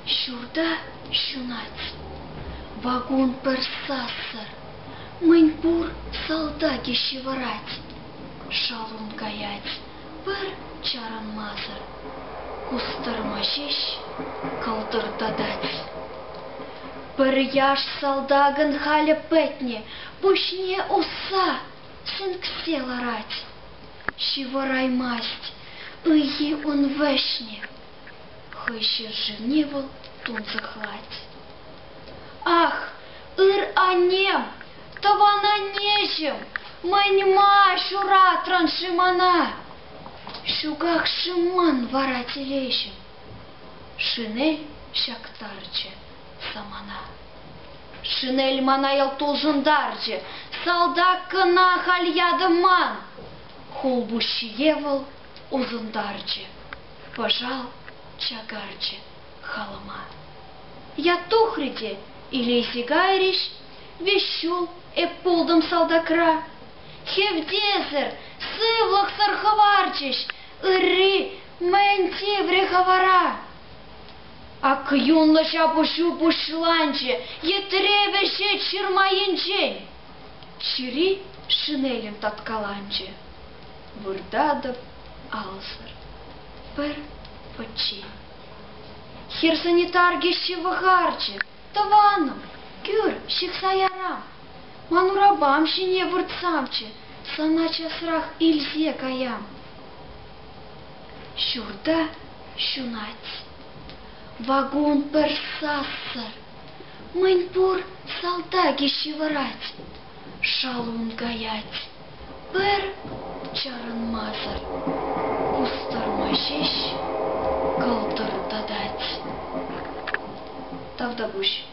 Şurada şunat, вагон персассар, мынь-пур салдаги шиварать, шалун гаять, бір чаран мазар, кустырмашеш, калтырдадать. Бір яш салдагын халя петне, пушне уса, сынксе ларать. Шиварай масть, ии он вешне, хыще женевал тун захлать. Ах, анем, тавана нежем, мэньма шура траншимана, шугах шиман вара тележем, шинель шактарче самана. Шинель манаял толжындарче, салдак кына хальядыман, холбущиевал узындарче, пожал чагарче халама. Я тухриде или сигариш, вещу эпулдом салдакра, хевдезер, сывлах сархаварчиш, ыры мэнти врехавара. А кюнла шапушу пушланче, етревеше чирмаинчень, чири шинелем таткаланче, вырдадов алсар, пер почи. Хер санитарги шивахарче, таваном, кюр шихсаярам, манурабам шине выртсамче, санача срах ильзе каям. Шурда шунать, вагон персассар, мынь-пур салдаги шиварать, шалун гаять, пер чаран мазар, кустармашеш, калтыр дадать. Тавдабуш.